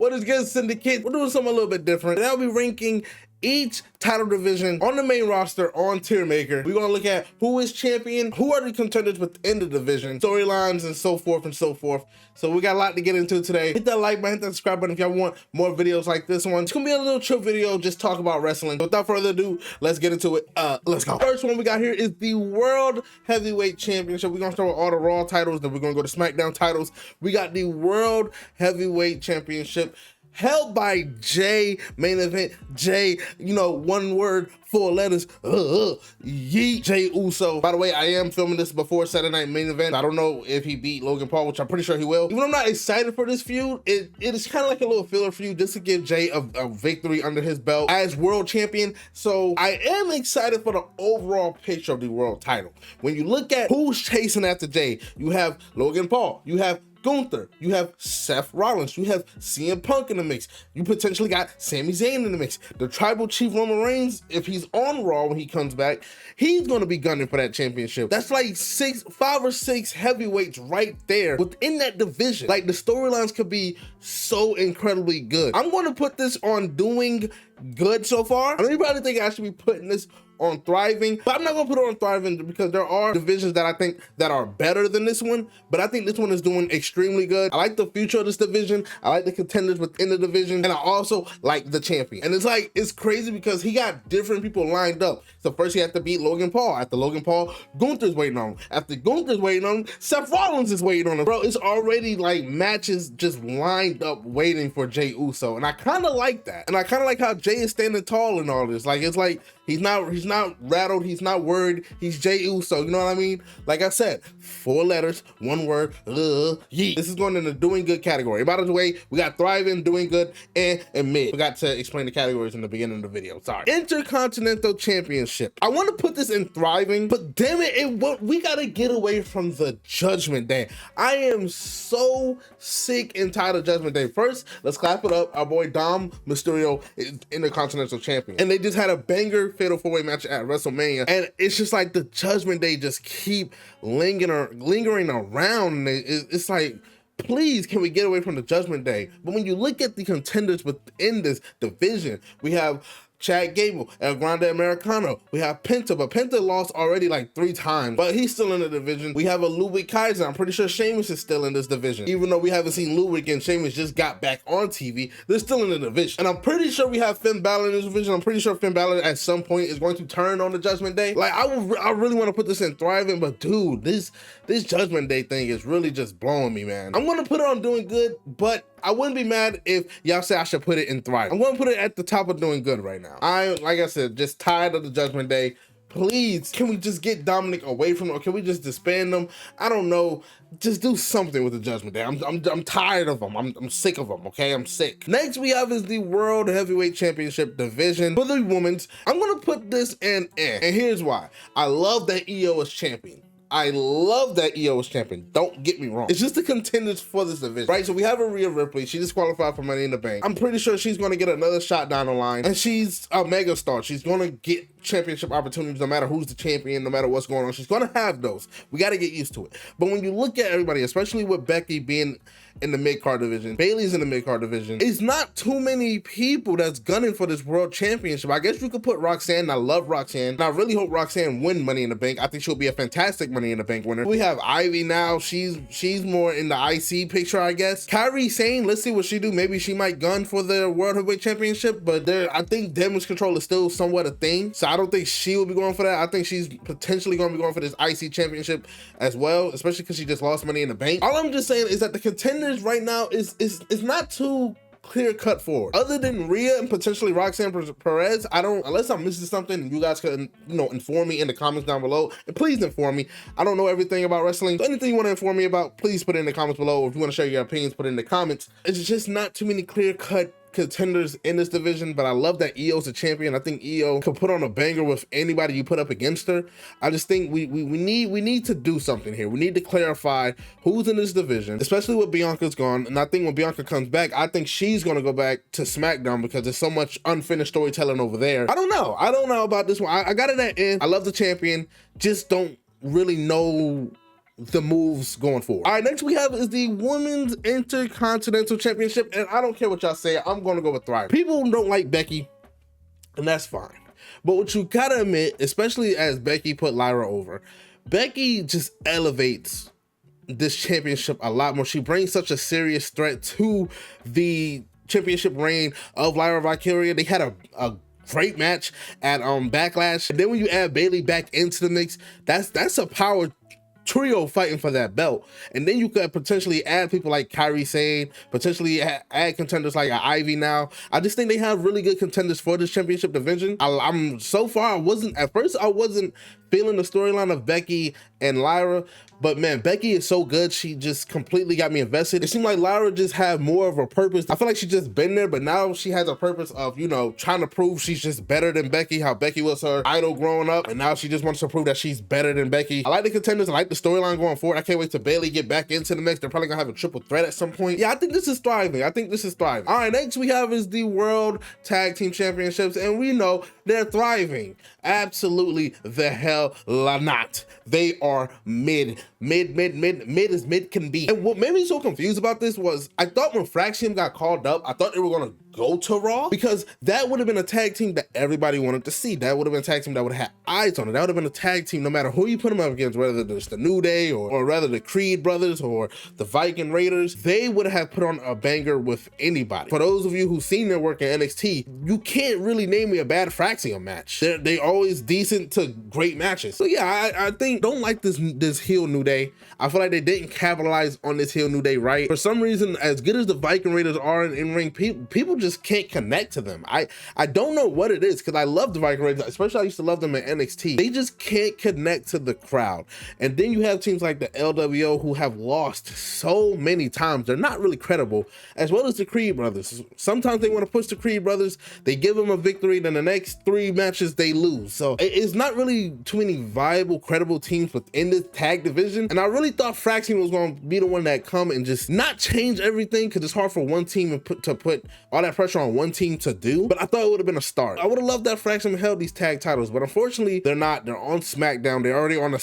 What is good, Syndicate? We're doing something a little bit different. I'll be ranking each title division on the main roster on Tiermaker. We're gonna look at who is champion, who are the contenders within the division, storylines, and so forth and so forth. So we got a lot to get into today. Hit that like button, hit that subscribe button if y'all want more videos like this one. It's gonna be a little chill video, just talk about wrestling. Without further ado, let's get into it. Let's go. First one we got here is the World Heavyweight Championship. We're gonna start with all the Raw titles, then we're gonna go to SmackDown titles. We got the World Heavyweight Championship held by Jay, main event Jay, you know, one word, 4 letters, yeet, Jay Uso. By the way, I am filming this before Saturday Night Main Event. I don't know if he beat Logan Paul, which I'm pretty sure he will. Even though I'm not excited for this feud, it is kind of like a little filler feud just to give Jay a victory under his belt as world champion. So I am excited for the overall picture of the world title. When you look at who's chasing after Jay, you have Logan Paul, you have Gunther, you have Seth Rollins, you have CM Punk in the mix, you potentially got Sami Zayn in the mix. The Tribal Chief Roman Reigns, if he's on Raw when he comes back, he's gonna be gunning for that championship. That's like 5 or 6 heavyweights right there within that division. Like, the storylines could be so incredibly good. I'm gonna put this on doing good so far. I know you probably think I should be putting this on thriving, but I'm not gonna put it on thriving because there are divisions that I think that are better than this one, but I think this one is doing extremely good. I like the future of this division. I like the contenders within the division, and I also like the champion. And it's crazy because he got different people lined up. So first he had to beat Logan Paul. After Logan Paul, Gunther's waiting on him. After Gunther's waiting on him, Seth Rollins is waiting on him. Bro, it's already like matches just lined up waiting for Jay Uso, and I kind of like that. And I kind of like how Jay is standing tall in all this. Like, it's like he's not rattled, he's not worried, he's Jay Uso, you know what I mean? Like I said, 4 letters, 1 word, yeet. This is going in the doing good category. By the way, we got thriving, doing good, and mid. Forgot to explain the categories in the beginning of the video, sorry. Intercontinental Championship. I want to put this in thriving, but damn it, we gotta get away from the Judgment Day. I am so sick and tired of Judgment Day. First, let's clap it up. Our boy Dom Mysterio is Intercontinental Champion, and they just had a banger fatal 4-way match at WrestleMania, and it's just like the Judgment Day just keep lingering around. It's like, please, can we get away from the Judgment Day? But when you look at the contenders within this division, we have Chad Gable, El Grande Americano. We have Penta, but Penta lost already like 3 times, but he's still in the division. We have a Ludwig Kaiser. I'm pretty sure Sheamus is still in this division. Even though we haven't seen Ludwig and Sheamus just got back on TV, they're still in the division. And I'm pretty sure we have Finn Balor in this division. I'm pretty sure Finn Balor at some point is going to turn on the Judgment Day. Like, I really want to put this in thriving, but dude, this Judgment Day thing is really just blowing me, man. I'm gonna put it on doing good, but I wouldn't be mad if y'all say I should put it in thriving. I'm gonna put it at the top of doing good right now. Like I said, just tired of the Judgment Day. Please, can we just get Dominic away from him, or can we just disband them? I don't know. Just do something with the Judgment Day. I'm tired of them. I'm sick of them, okay? I'm sick. Next we have is the World Heavyweight Championship division for the women's. I'm gonna put this in, and here's why. I love that EO is champion. I love that EO is champion. Don't get me wrong. It's just the contenders for this division, right? So we have a Rhea Ripley. She disqualified for Money in the Bank. I'm pretty sure she's going to get another shot down the line, and she's a mega star. She's going to get championship opportunities no matter who's the champion, no matter what's going on. She's going to have those. We got to get used to it. But when you look at everybody, especially with Becky being in the mid-card division, Bayley's in the mid-card division, it's not too many people that's gunning for this world championship. I guess you could put Roxanne. I love Roxanne, and I really hope Roxanne win Money in the Bank. I think she'll be a fantastic Money in the Bank winner. We have Ivy now. She's more in the IC picture, I guess. Kairi Sane, let's see what she do. Maybe she might gun for the World Heavyweight Championship, but I think damage control is still somewhat a thing, so I don't think she will be going for that. I think she's potentially going to be going for this IC championship as well, especially because she just lost Money in the Bank. All I'm just saying is that the contenders right now is not too clear cut forward. Other than Rhea and potentially Roxanne Perez, unless I'm missing something, you guys can, inform me in the comments down below. And please inform me. I don't know everything about wrestling, so anything you want to inform me about, please put it in the comments below. If you want to share your opinions, put it in the comments. It's just not too many clear cut contenders in this division, but I love that EO's a champion. I think EO could put on a banger with anybody you put up against her. I just think we need to do something here. We need to clarify who's in this division, especially with Bianca's gone. And I think when Bianca comes back, I think she's gonna go back to SmackDown because there's so much unfinished storytelling over there. I don't know about this one. I got it at end. I love the champion, just don't really know the moves going forward. All right, next we have is the Women's Intercontinental Championship, and I don't care what y'all say, I'm gonna go with Thrive. People don't like Becky, and that's fine. But what you gotta admit, especially as Becky put Lyra over, Becky just elevates this championship a lot more. She brings such a serious threat to the championship reign of Lyra Valkyria. They had a great match at Backlash. And then when you add Bayley back into the mix, that's a power trio fighting for that belt. And then you could potentially add people like Kairi Sane, potentially add contenders like Ivy now. I just think they have really good contenders for this championship division. So far, at first I wasn't feeling the storyline of Becky and Lyra, but man, Becky is so good. She just completely got me invested. It seemed like Lyra just had more of a purpose. I feel like she's just been there, but now she has a purpose of, you know, trying to prove she's just better than Becky, how Becky was her idol growing up, and now she just wants to prove that she's better than Becky. I like the contenders. I like the storyline going forward. I can't wait to Bayley get back into the mix. They're probably gonna have a triple threat at some point. Yeah, I think this is thriving. All right, next we have is the World Tag Team Championships, and we know they're thriving. Absolutely the hell not. They are mid as mid can be. And what made me so confused about this was I thought when Fraxium got called up, I thought they were gonna go to Raw, because that would have been a tag team that everybody wanted to see. That would have been a tag team that would have had eyes on it. That would have been a tag team no matter who you put them up against, whether it's the New Day or rather the Creed brothers or the Viking Raiders. They would have put on a banger with anybody. For those of you who've seen their work in NXT, you can't really name me a bad Fraxium match. They always decent to great matches. So yeah, I think don't like this heel New Day. I feel like they didn't capitalize on this heel New Day right. For some reason, as good as the Viking Raiders are in ring, people just can't connect to them. I don't know what it is, because I love the Viking Raiders, especially I used to love them in NXT. They just can't connect to the crowd. And then you have teams like the LWO who have lost so many times. They're not really credible, as well as the Creed brothers. Sometimes they want to push the Creed brothers, they give them a victory, then the next 3 matches they lose. So it's not really too many viable, credible teams within this tag division. And I really thought Fraxium was going to be the one that come and just not change everything, because it's hard for one team to put all that pressure on one team to do. But I thought it would have been a start. I would have loved that Fraxium held these tag titles, but unfortunately they're not. They're on SmackDown. They're already on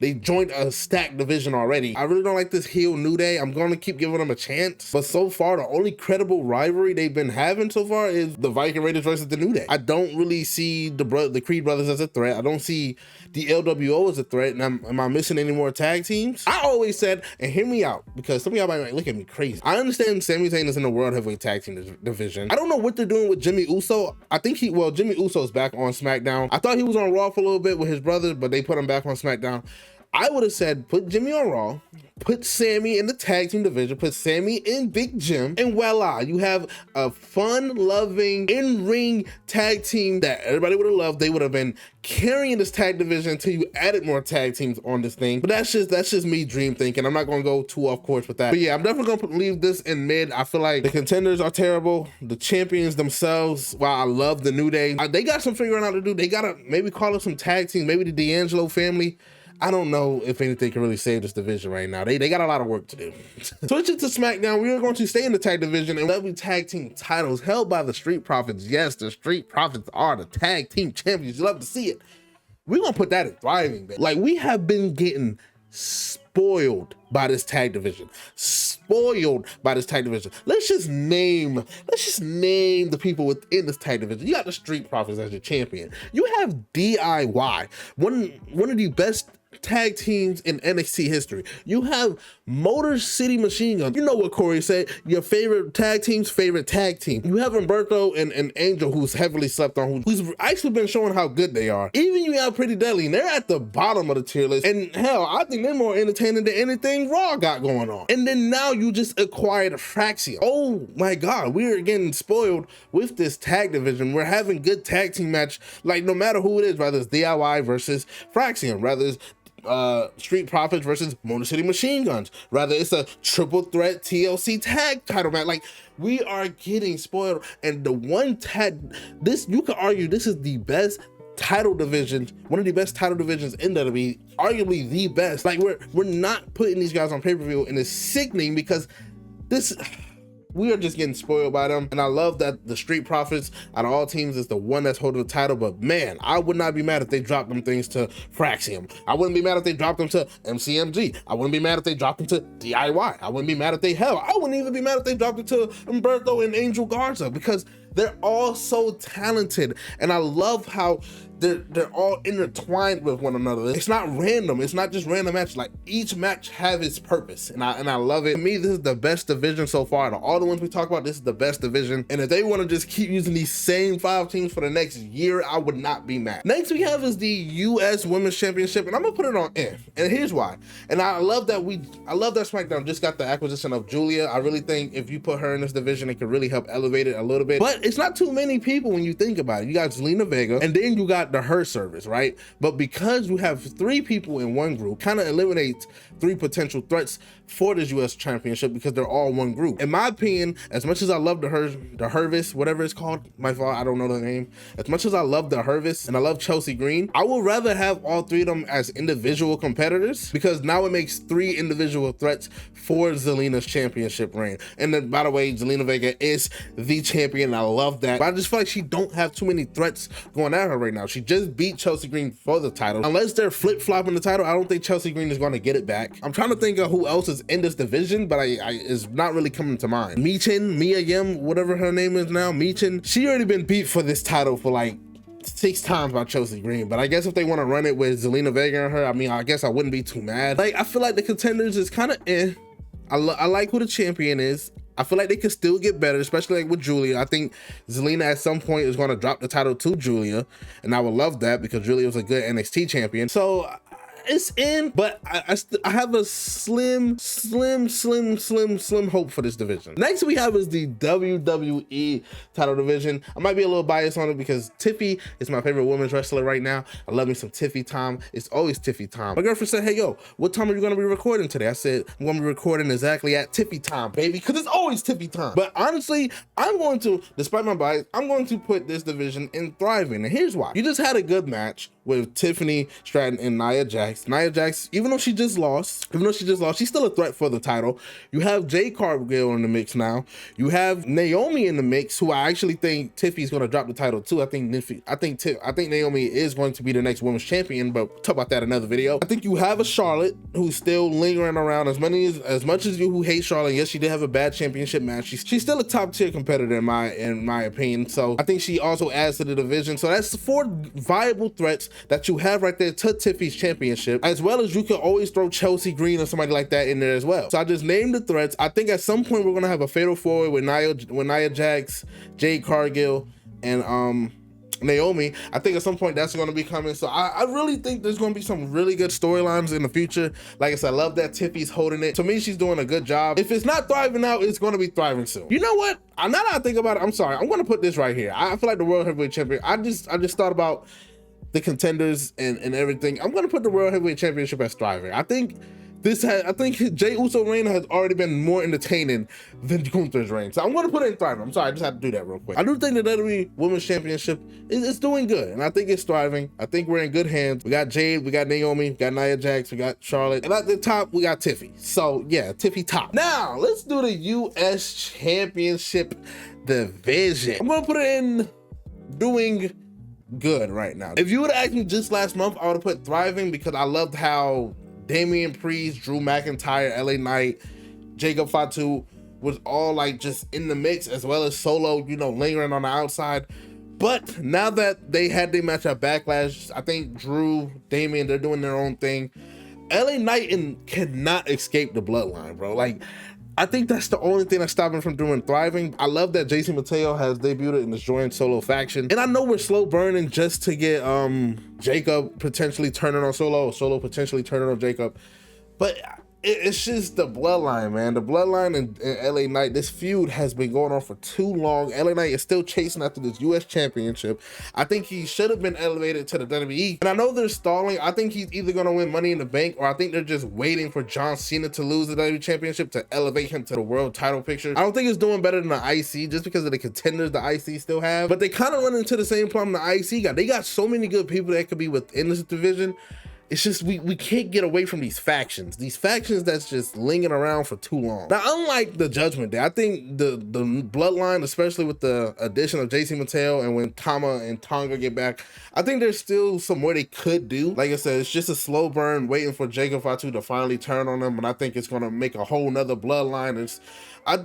they joined a stacked division already. I really don't like this heel New Day. I'm going to keep giving them a chance, but so far the only credible rivalry they've been having so far is the Viking Raiders versus the New Day. I don't really see the Creed brothers as a threat. I don't see the LWO as a threat. And am I missing any more tag teams? I always said, and hear me out, because some of y'all might look at me crazy. I understand Sami Zayn is in the World Heavyweight Tag Team division. I don't know what they're doing with Jimmy Uso. I think Jimmy Uso's back on SmackDown. I thought he was on Raw for a little bit with his brother, but they put him back on SmackDown. I would have said, put Jimmy on Raw, put Sammy in the tag team division, put Sammy in Big Jim, and voila, you have a fun-loving, in-ring tag team that everybody would have loved. They would have been carrying this tag division until you added more tag teams on this thing. But that's just me dream thinking. I'm not going to go too off course with that. But yeah, I'm definitely going to leave this in mid. I feel like the contenders are terrible. The champions themselves, while I love the New Day, they got some figuring out to do. They got to maybe call up some tag teams, maybe the D'Angelo family. I don't know if anything can really save this division right now. They got a lot of work to do. Switching to SmackDown, we are going to stay in the tag division and W Tag Team titles held by the Street Profits. Yes, the Street Profits are the tag team champions. You love to see it. We're going to put that in thriving, man. Like, we have been getting spoiled by this tag division. Spoiled by this tag division. Let's just name the people within this tag division. You got the Street Profits as your champion. You have DIY, one of the best tag teams in NXT history. You have Motor City Machine Guns. You know what Corey said, your favorite tag team's favorite tag team. You have Humberto and Angel, who's heavily slept on, who's actually been showing how good they are. Even you have Pretty Deadly, and they're at the bottom of the tier list. And hell, I think they're more entertaining than anything Raw got going on. And then now you just acquired Fraxium. Oh my God, we're getting spoiled with this tag division. We're having good tag team match, like no matter who it is, whether it's DIY versus Fraxium, whether it's Street Profits versus Motor City Machine Guns, rather it's a triple threat TLC tag title match. Like, we are getting spoiled. And the one tag, you could argue this is the best title division, one of the best title divisions in WWE, arguably the best. Like, we're not putting these guys on pay-per-view, and it's sickening because this we are just getting spoiled by them. And I love that the Street Profits out of all teams is the one that's holding the title. But man, I would not be mad if they dropped them things to Fraxium. I wouldn't be mad if they dropped them to MCMG. I wouldn't be mad if they dropped them to DIY. I wouldn't be mad if they I wouldn't even be mad if they dropped it to Umberto and Angel Garza, because they're all so talented. And I love how they're all intertwined with one another. It's not random. It's not just random matches. Like, each match have its purpose, and I love it. To me, this is the best division so far. Out of all the ones we talk about, this is the best division. And if they want to just keep using these same 5 teams for the next year, I would not be mad. Next we have is the US Women's Championship, and I'm gonna put it on F. And here's why. And I love that SmackDown just got the acquisition of Julia. I really think if you put her in this division, it could really help elevate it a little bit. But it's not too many people when you think about it. You got Zelina Vega, and then you got the Her Service, right? But because you have 3 people in one group, kind of eliminates 3 potential threats for this US Championship, because they're all one group. In my opinion, as much as I love the Hervis, whatever it's called, my fault, I don't know the name. As much as I love the Hervis and I love Chelsea Green, I would rather have all 3 of them as individual competitors, because now it makes 3 individual threats for Zelina's championship reign. And then, by the way, Zelina Vega is the champion, and I love that. But I just feel like she don't have too many threats going at her right now. She just beat Chelsea Green for the title. Unless they're flip-flopping the title, I don't think Chelsea Green is going to get it back. I'm trying to think of who else is in this division, but it's not really coming to mind. Mia Yim, whatever her name is now, Michin, she already been beat for this title for like 6 times by Chelsea Green. But I guess if they want to run it with Zelina Vega and her, I mean, I guess I wouldn't be too mad. Like, I feel like the contenders is kind of I like who the champion is. I feel like they could still get better, especially like with Julia. I think Zelina at some point is going to drop the title to Julia, and I would love that, because Julia was a good NXT champion. So it's in, but I have a slim hope for this division. Next we have is the WWE title division. I might be a little biased on it because Tiffy is my favorite women's wrestler right now. I love me some Tiffy time. It's always Tiffy time. My girlfriend said, hey, yo, what time are you going to be recording today? I said, I'm going to be recording exactly at Tiffy time, baby, because it's always Tiffy time. But honestly, I'm going to, despite my bias, I'm going to put this division in thriving. And here's why. You just had a good match with Tiffany Stratton and Nia Jax. Nia Jax, even though she just lost, she's still a threat for the title. You have Jade Cargill in the mix now. You have Naomi in the mix, who I actually think Tiffy's going to drop the title too. I think Naomi is going to be the next women's champion, but we'll talk about that in another video. I think you have a Charlotte who's still lingering around. As much as you who hate Charlotte, yes, she did have a bad championship match. She's still a top tier competitor in my opinion. So I think she also adds to the division. So that's 4 viable threats that you have right there to Tiffy's championship, as well as you can always throw Chelsea Green or somebody like that in there as well. So I just named the threats. I think at some point we're gonna have a fatal 4-way with Nia Jax, Jade Cargill, and Naomi. I think at some point that's going to be coming. So I really think there's going to be some really good storylines in the future. Like I said, I love that Tiffy's holding it. To me, she's doing a good job. If it's not thriving now, it's going to be thriving soon. You know what? Now that I think about it, I'm sorry, I'm going to put this right here. I feel like the World Heavyweight Champion, I just thought about the contenders and everything. I'm going to put the World Heavyweight Championship as thriving. I think Jey Uso reign has already been more entertaining than Gunther's reign. So I'm going to put it in thriving. I'm sorry, I just had to do that real quick. I do think the WWE Women's Championship is doing good, and I think it's thriving. I think we're in good hands. We got Jade, we got Naomi, we got Nia Jax, we got Charlotte, and at the top, we got Tiffy. So yeah, Tiffy top. Now, let's do the US Championship division. I'm going to put it in doing good right now. If you would have asked me just last month, I would have put thriving, because I loved how Damian Priest, Drew McIntyre, LA Knight, Jacob Fatu was all like just in the mix, as well as Solo, you know, lingering on the outside. But now that they had their match at Backlash, I think Drew, Damian, they're doing their own thing. LA Knight cannot escape the bloodline, bro. Like, I think that's the only thing that's stopping from doing thriving. I love that JC Mateo has debuted in this joint solo faction. And I know we're slow burning just to get Jacob potentially turning on Solo, or Solo potentially turning on Jacob. But it's just the bloodline, man. The bloodline and LA Knight, this feud has been going on for too long. LA Knight is still chasing after this US Championship. I think he should have been elevated to the WWE. And I know they're stalling. I think he's either going to win Money in the Bank, or I think they're just waiting for John Cena to lose the WWE Championship to elevate him to the world title picture. I don't think it's doing better than the IC, just because of the contenders the IC still have. But they kind of run into the same problem the IC got. They got so many good people that could be within this division. it's just we can't get away from these factions that's just lingering around for too long. Now, unlike the Judgment Day, I think the bloodline, especially with the addition of JC Mattel and when Tama and Tonga get back, I think there's still some more they could do. Like I said, it's just a slow burn waiting for Jacob Fatu to finally turn on them, and I think it's gonna make a whole nother bloodline.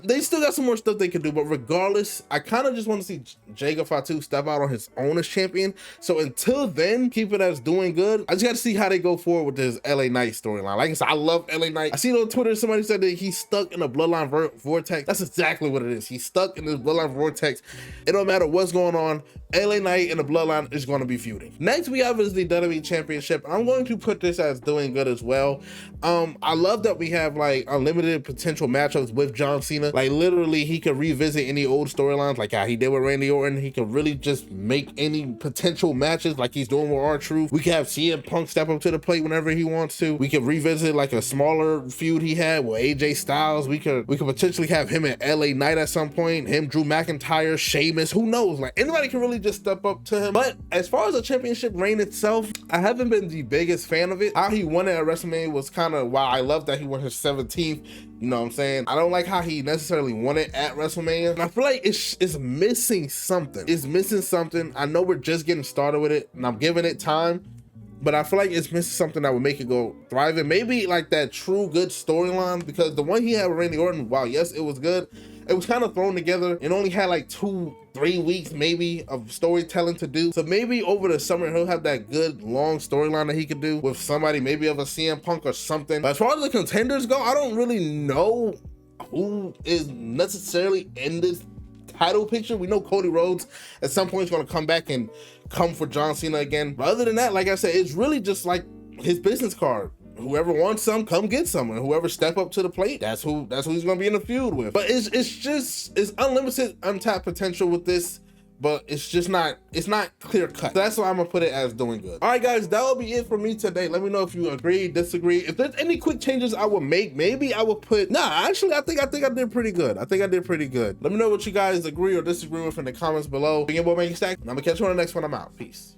They still got some more stuff they could do, but regardless, I kind of just want to see Jacob Fatu step out on his own as champion. So until then, keep it as doing good. I just got to see how they go forward with this LA Knight storyline. Like I said, I love LA Knight. I seen on Twitter somebody said that he's stuck in a bloodline vortex. That's exactly what it is. He's stuck in this bloodline vortex. It don't matter what's going on. LA Knight and the bloodline is going to be feuding. Next we have is the WWE Championship. I'm going to put this as doing good as well. I love that we have like unlimited potential matchups with John Cena. Like literally he could revisit any old storylines like how he did with Randy Orton. He could really just make any potential matches like he's doing with R-Truth. We could have CM Punk step up to the plate whenever he wants to. We could revisit like a smaller feud he had with AJ Styles. We could potentially have him at LA Knight at some point. Him, Drew McIntyre, Sheamus, who knows? Like anybody can really just step up to him. But as far as the championship reign itself, I haven't been the biggest fan of it. How he won it at WrestleMania was kind of, wow, I love that he won his 17th. You know what I'm saying? I don't like how he necessarily won it at WrestleMania. And I feel like it's missing something. It's missing something. I know we're just getting started with it and I'm giving it time, but I feel like it's missing something that would make it go thriving. Maybe like that true good storyline, because the one he had with Randy Orton, while yes, it was good, it was kind of thrown together. It only had like 2-3 weeks maybe of storytelling to do. So maybe over the summer he'll have that good long storyline that he could do with somebody, maybe of a CM Punk or something. But as far as the contenders go, I don't really know who is necessarily in this title picture. We know Cody Rhodes at some point is going to come back and come for John Cena again. But other than that, like I said, it's really just like his business card. Whoever wants some, come get some. And whoever step up to the plate, that's who he's gonna be in the feud with. But it's unlimited untapped potential with this, but it's not clear cut. So that's why I'm gonna put it as doing good. All right, guys, that will be it for me today. Let me know if you agree, disagree. If there's any quick changes I would make, maybe I would put, actually, I think I did pretty good. I think I did pretty good. Let me know what you guys agree or disagree with in the comments below. Big boy, make you stack. And I'm gonna catch you on the next one. I'm out. Peace.